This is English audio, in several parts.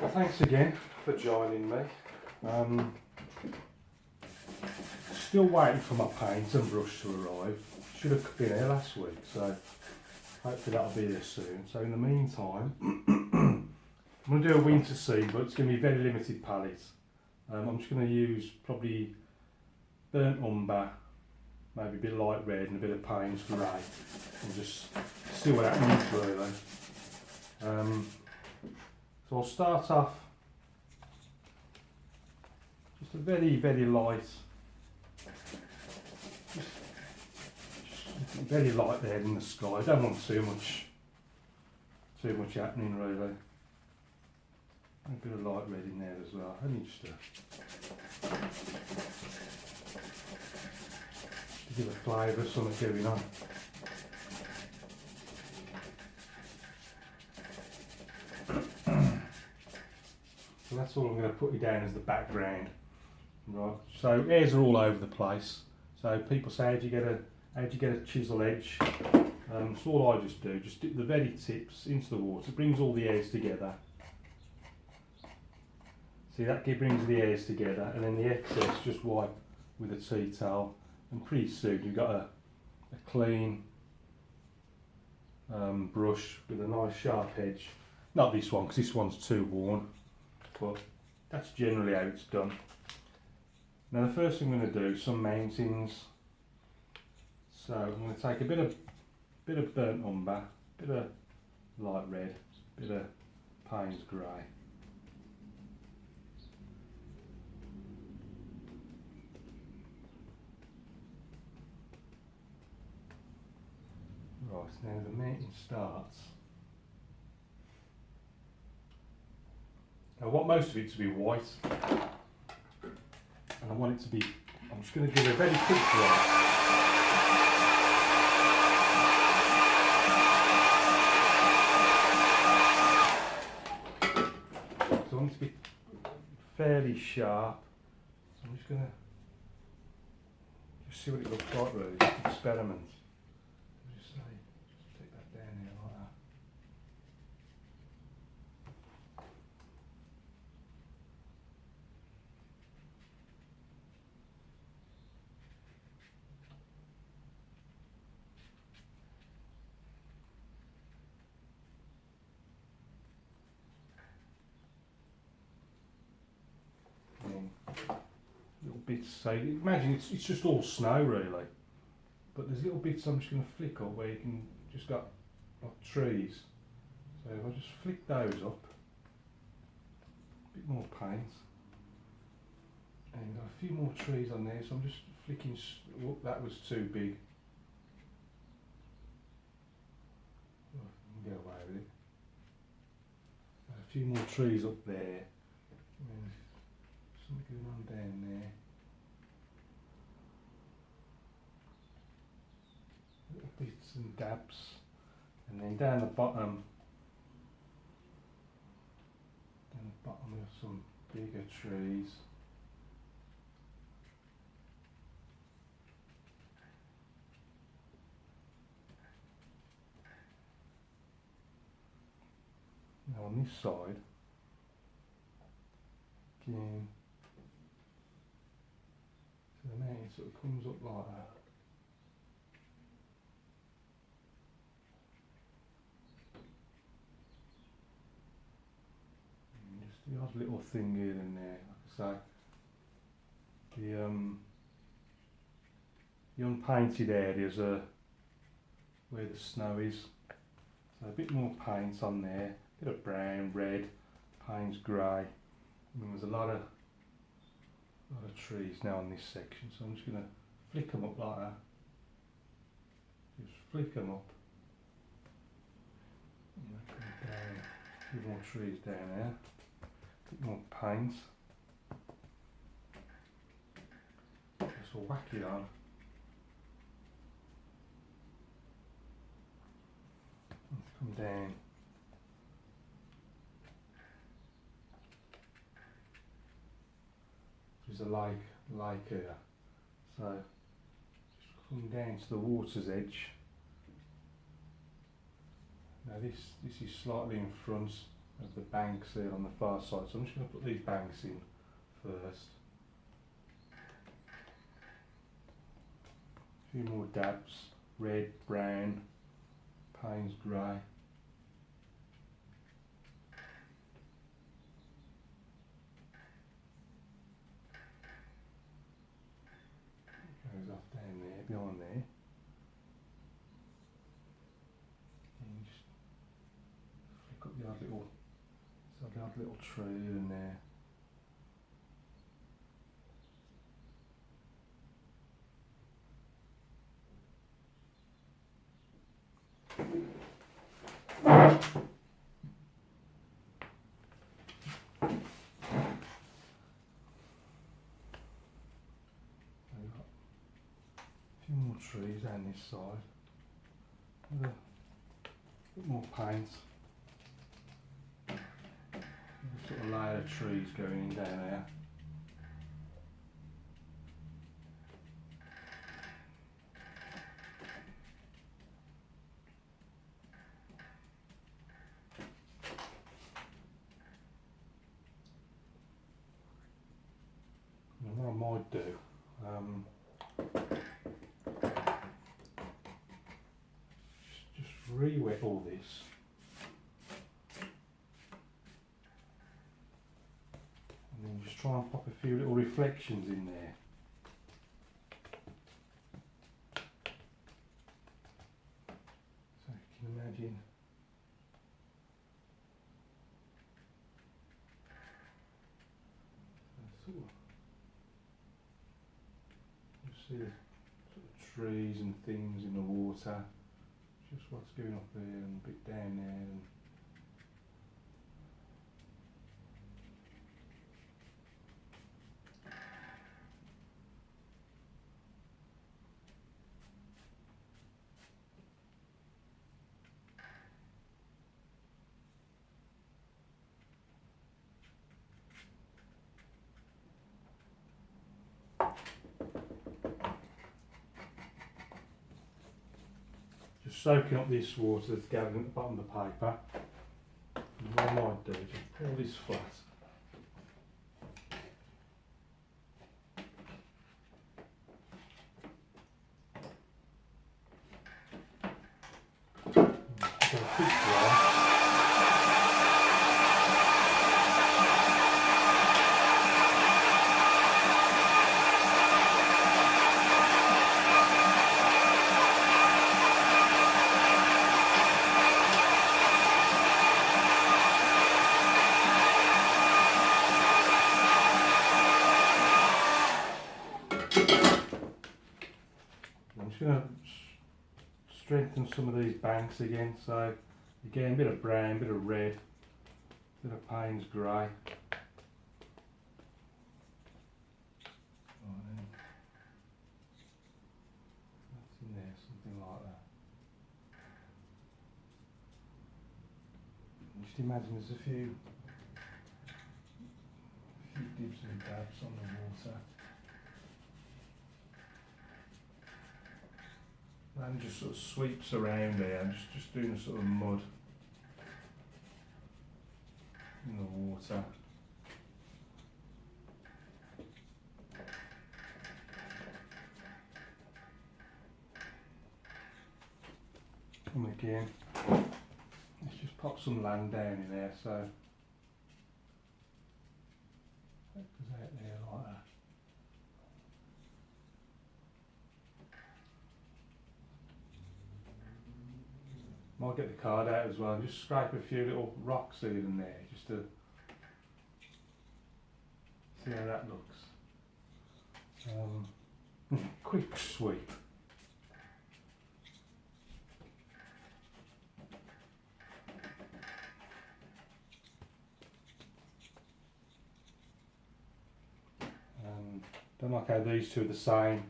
Well, thanks again for joining me. Still waiting for my paint and brush to arrive. Should have been here last week, so hopefully that'll be here soon. So in the meantime, I'm going to do a winter scene, but it's going to be a very limited palette. I'm just going to use probably burnt umber, maybe a bit of light red and a bit of Payne's grey, and just see what happens really. So I'll start off just a very, very light, just very light there in the sky. I don't want too much happening really. A bit of light red in there as well. Only just to give a flavour of something going on. So that's all I'm going to put you down as the background. Right. So hairs are all over the place. So people say, how do you get a chisel edge? So all I just do, just dip the very tips into the water. It brings all the hairs together. See, that brings the hairs together, and then the excess just wipe with a tea towel, and pretty soon you've got a clean brush with a nice sharp edge. Not this one, because this one's too worn, but that's generally how it's done. Now the first thing I'm going to do is some mountains. So I'm going to take a bit of burnt umber, bit of light red, bit of Payne's grey. Right, now the mountain starts. I want most of it to be white, and I want it to be, I'm just going to give a very quick brush. So I want it to be fairly sharp, so I'm just going to see what it looks like really, experiment. Just take that down here like that. Little bits, say, imagine it's just all snow really, but there's little bits I'm just going to flick up where you can just got like trees. So if I just flick those up, a bit more paint, and got a few more trees on there, so I'm just flicking, oh, that was too big. Oh, I can get away with it. A few more trees up there. Something going on down there. Little bits and dabs. And then down the bottom we have some bigger trees. Now on this side, again, so the mountain sort of comes up like that. And just the odd little thing here and there, like I say. The unpainted areas are where the snow is. So a bit more paint on there, a bit of brown, red, Payne's grey. I mean, there's a lot of trees now on this section, so I'm just going to flick them up like that. Just flick them up. And come down. A few more trees down there. A bit more paint. Just whack it on. Let's come down. There's a lake here, so just come down to the water's edge. Now this is slightly in front of the banks here on the far side. So I'm just going to put these banks in first. A few more dabs, red, brown, Payne's grey. Goes off down there, behind there. And you just flick up the odd little, the odd little tree in there. Few more trees down this side. With a bit more paint. A sort of layer of trees going in down there. And what I might do, just re-wet all this. And then just try and pop a few little reflections in there. So you can imagine you see the sort of trees and things in the water, just what's going up there and a bit down there. And just soaking up this water that's gathered at the bottom of the paper. And what I might do is just pull this flat. Just a quick dry. I'm just going to strengthen some of these banks again. So again, a bit of brown, a bit of red, a bit of Payne's grey. That's in there, something like that. Just imagine there's a few dibs and dabs on the water. And just sort of sweeps around there, and just doing a sort of mud in the water. And again, let's just pop some land down in there, so that goes out there like that. Might get the card out as well and just scrape a few little rocks here and there just to see how that looks. Quick sweep. Don't like how these two are the same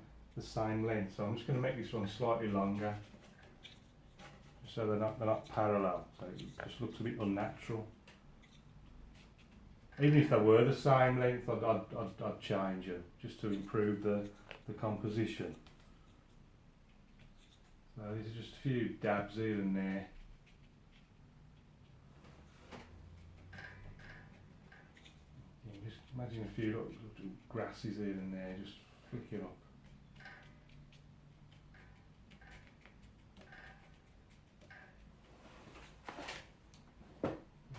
length, so I'm just going to make this one slightly longer. So they're not parallel, so it just looks a bit unnatural. Even if they were the same length, I'd change them just to improve the composition. So these are just a few dabs here and there. Imagine a few little grasses here and there, just flick it up.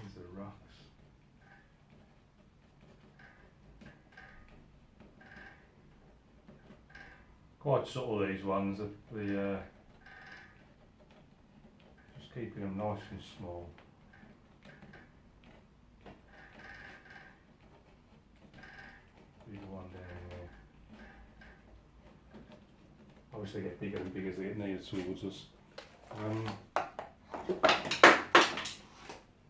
These are rocks. Quite subtle these ones, just keeping them nice and small. Big one down there. Obviously they get bigger and bigger as they get nearer towards us.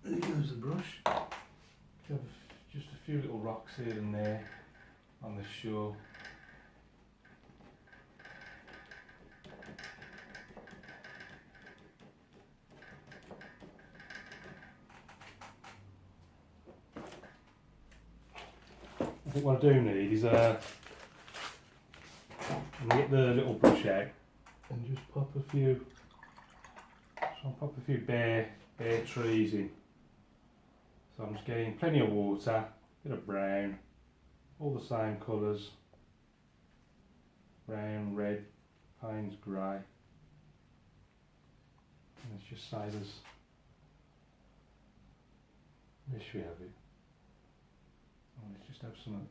There goes the brush. Have just a few little rocks here and there on the shore. I think what I do need is I'm going to get the little brush out and just pop a few, bare trees in. So I'm just getting plenty of water, bit of brown, all the same colours, brown, red, Payne's grey, and let's just say there's, there we have it. Let's just have some. I'm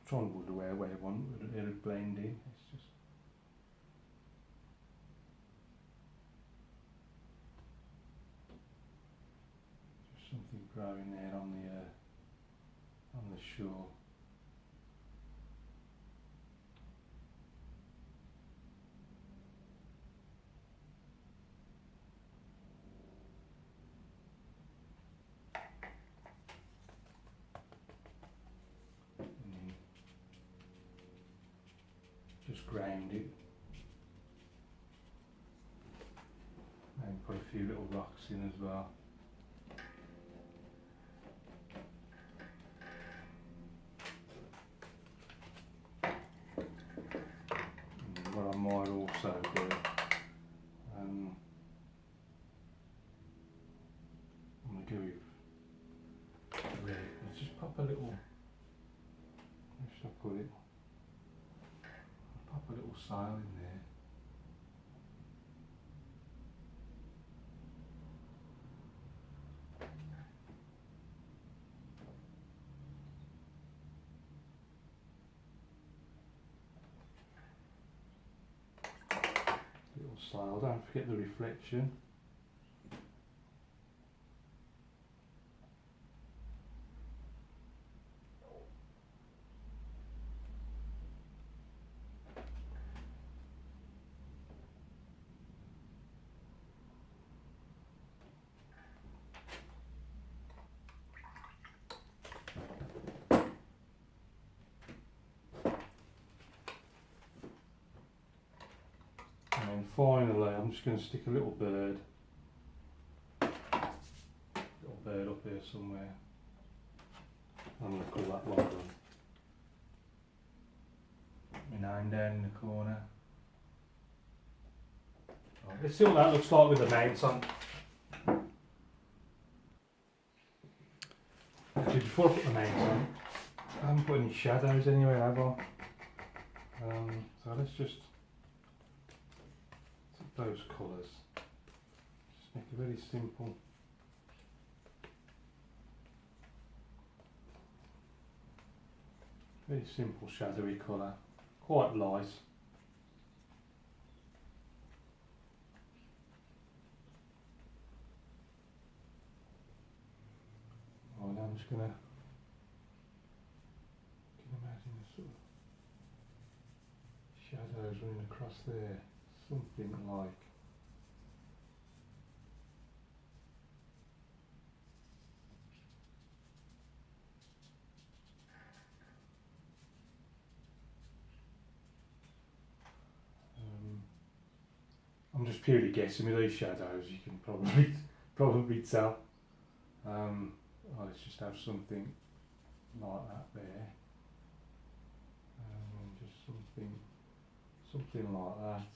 trying to wonder where I want it to blend in. It's just. Just something growing there on the shore. Just ground it and put a few little rocks in as well. And what I might also do, I'm going to go with red. Let's just pop a little, where should I put it? Pop a little sail in there. Little sail, don't forget the reflection. And finally, I'm just going to stick a little bird up here somewhere. I'm going to call that one done. My name down in the corner. Right, let's see what that looks like with the mounts on. Actually, before I put the mounts on, I haven't put any shadows anywhere, have I? So let's just those colours. Just make a very simple shadowy colour, quite light. Right, now I'm just gonna imagine the sort of shadows running across there. Something like I'm just purely guessing with these shadows, you can probably tell. Let's just have something like that there. Just something like that.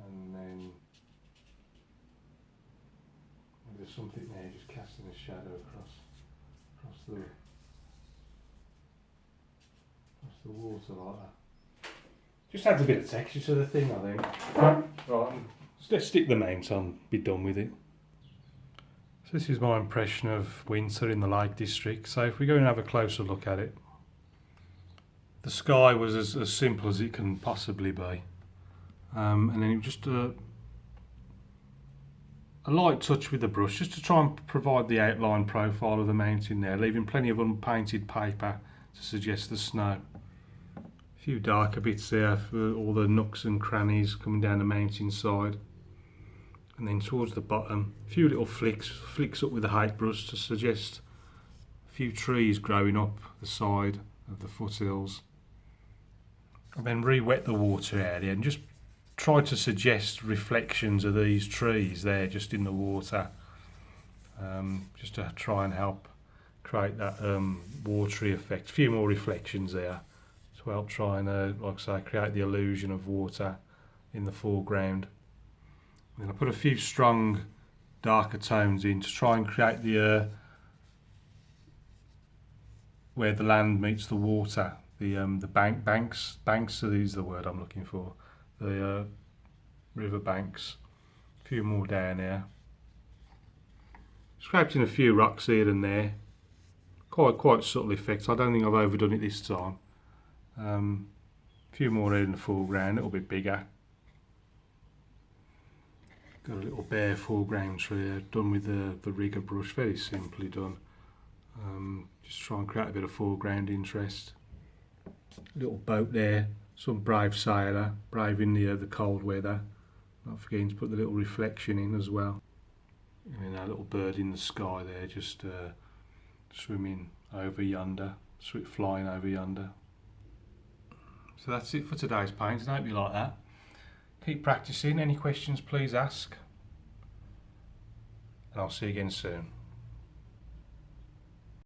And then the something there, just casting a shadow across the water like that. Just adds a bit of texture to the thing, I think. Right, let's stick the mount on, be done with it. So this is my impression of Winsor in the Lake District. So if we go and have a closer look at it, the sky was as simple as it can possibly be. And then it was just a light touch with the brush, just to try and provide the outline profile of the mountain there, leaving plenty of unpainted paper to suggest the snow. A few darker bits there for all the nooks and crannies coming down the mountain side. And then towards the bottom, a few little flicks up with the height brush to suggest a few trees growing up the side of the foothills. And then re-wet the water area and just try to suggest reflections of these trees there just in the water, just to try and help create that watery effect. A few more reflections there to help try and, like I say, create the illusion of water in the foreground. And I put a few strong darker tones in to try and create the where the land meets the water, the banks is the word I'm looking for, the river banks. A few more down here. Scraped in a few rocks here and there. Quite subtle effects. I don't think I've overdone it this time. A few more here in the foreground, a little bit bigger. Got a little bare foreground tree here, done with the rigger brush, very simply done. Just try and create a bit of foreground interest. Little boat there, some brave sailor, braving the cold weather. Not forgetting to put the little reflection in as well. And then a little bird in the sky there, just swimming over yonder, flying over yonder. So that's it for today's painting. I hope you like that. Keep practicing. Any questions, please ask. And I'll see you again soon.